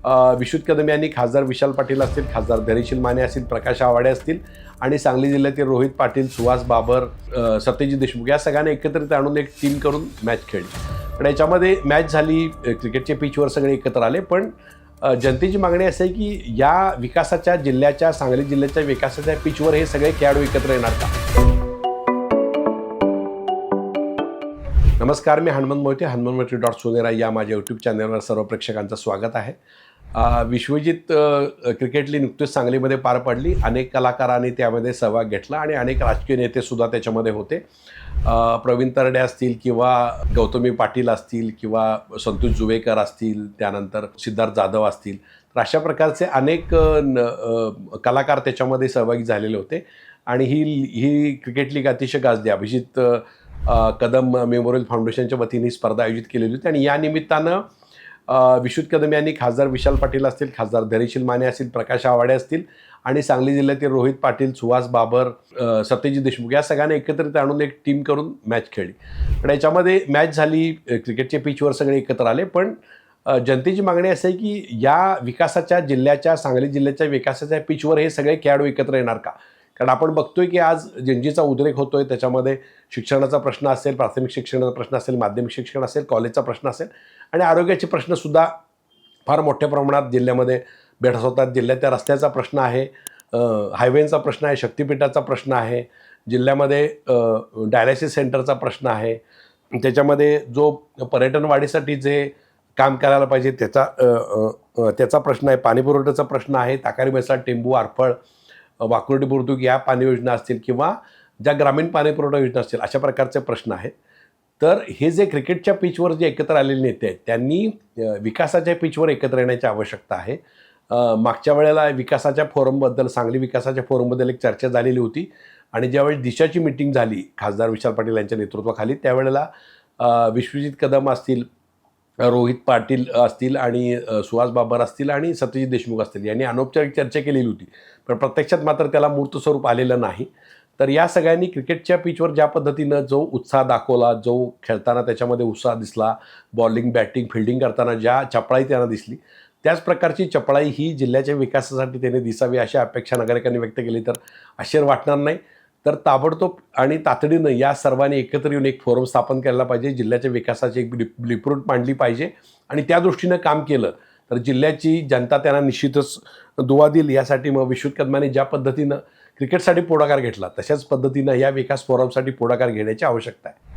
विश्रुत कदम यांनी खासदार विशाल पाटील असतील, खासदार धैर्यशील माने असतील, प्रकाश आवाडे असतील आणि सांगली जिल्ह्यातील रोहित पाटील, सुहास बाबर, सत्यजित देशमुख या सगळ्यांना एकत्रित आणून एक टीम करून मॅच खेळली. पण याच्यामध्ये मॅच झाली, क्रिकेटच्या पिचवर सगळे एकत्र आले. पण जनतेची मागणी अशी आहे की या विकासाच्या जिल्ह्याच्या, सांगली जिल्ह्याच्या विकासाच्या पिचवर हे सगळे खेळाडू एकत्र येणार का? नमस्कार, मी हनुमंत मोहिते, हनुमंत_सोनेरा या माझ्या यूट्यूब चॅनलवर सर्व प्रेक्षकांचं स्वागत आहे. विश्वजित क्रिकेट लीग नुकतीच सांगलीमध्ये पार पडली. अनेक कलाकारांनी त्यामध्ये सहभाग घेतला आणि अनेक राजकीय नेतेसुद्धा त्याच्यामध्ये होते. प्रवीण तरडे असतील किंवा गौतमी पाटील असतील किंवा संतोष जुवेकर असतील, त्यानंतर सिद्धार्थ जाधव असतील, तर अशा प्रकारचे अनेक कलाकार त्याच्यामध्ये सहभागी झालेले होते. आणि ही क्रिकेट लीग अतिशय गाजली. अभिजित कदम मेमोरियल फाउंडेशनच्या वतीने ही स्पर्धा आयोजित केलेली होती आणि या निमित्तानं विश्रुत कदम यांनी खासदार विशाल पाटील असतील, खासदार धैर्यशील माने असतील, प्रकाश आवाडे असतील आणि सांगली जिल्ह्यातील रोहित पाटील, सुहास बाबर, सत्यजित देशमुख या सगळ्यांना एकत्रित आणून एक टीम करून मॅच खेळली. पण याच्यामध्ये मॅच झाली, क्रिकेटच्या पिचवर सगळे एकत्र आले. पण जनतेची मागणी अशी आहे की या विकासाच्या जिल्ह्याच्या, सांगली जिल्ह्याच्या विकासाच्या पिचवर हे सगळे खेळाडू एकत्र येणार का? कारण आपण बघतोय की आज जनजीचा उद्रेक होतोय. त्याच्यामध्ये शिक्षणाचा प्रश्न असेल, प्राथमिक शिक्षणाचा प्रश्न असेल, माध्यमिक शिक्षण असेल, कॉलेजचा प्रश्न असेल आणि आरोग्याचे प्रश्नसुद्धा फार मोठ्या प्रमाणात जिल्ह्यामध्ये भेडसावतात. जिल्ह्याच्या रस्त्याचा प्रश्न आहे, हायवेचा प्रश्न आहे, शक्तिपीठाचा प्रश्न आहे, जिल्ह्यामध्ये डायलिसिस सेंटरचा प्रश्न आहे. त्याच्यामध्ये जो पर्यटन वाढीसाठी जे काम करायला पाहिजे त्याचा प्रश्न आहे, पाणीपुरवठ्याचा प्रश्न आहे, ताकारी बेसाड, टेंबू, आरफळ, वाकुर्डी बुर्दुक या पाणी योजना असतील किंवा ज्या ग्रामीण पाणीपुरवठा योजना असतील, अशा प्रकारचे प्रश्न आहेत. तर हे जे क्रिकेटच्या पिचवर जे एकत्र आलेले नेते आहेत त्यांनी विकासाच्या पिचवर एकत्र येण्याची आवश्यकता आहे. मागच्या वेळेला विकासाच्या फोरमबद्दल, सांगली विकासाच्या फोरमबद्दल एक चर्चा झालेली होती आणि ज्यावेळी दिशाची मीटिंग झाली खासदार विशाल पाटील यांच्या नेतृत्वाखाली, त्यावेळेला विश्वजित कदम असतील, रोहित पाटील असतील आणि सुहास बाबर असतील आणि सत्यजित देशमुख असतील यांनी अनौपचारिक चर्चा केलेली होती. पण प्रत्यक्षात मात्र त्याला मूर्त स्वरूप आलेलं नाही. तर या सगळ्यांनी क्रिकेटच्या पिचवर ज्या पद्धतीनं जो उत्साह दाखवला, जो खेळताना त्याच्यामध्ये उत्साह दिसला, बॉलिंग, बॅटिंग, फिल्डिंग करताना ज्या चपळाई त्यांना दिसली, त्याच प्रकारची चपळाई ही जिल्ह्याच्या विकासासाठी त्याने दिसावी अशी अपेक्षा नागरिकांनी व्यक्त केली. तर आश्चर्य वाटणार नाही. तर ताबडतोब आणि तातडीनं या सर्वांनी एकत्र येऊन एक फोरम स्थापन केला पाहिजे, जिल्ह्याच्या विकासाची एक ब्लूप्रिंट मांडली पाहिजे आणि त्या दृष्टीनं काम केलं तर जिल्ह्याची जनता त्यांना निश्चितच दुवा देईल. यासाठी मग विश्रुत कदमांनी ज्या पद्धतीनं क्रिकेटसाठी पुढाकार घेतला तशाच पद्धतीनं या विकास फोरमसाठी पुढाकार घेण्याची आवश्यकता आहे.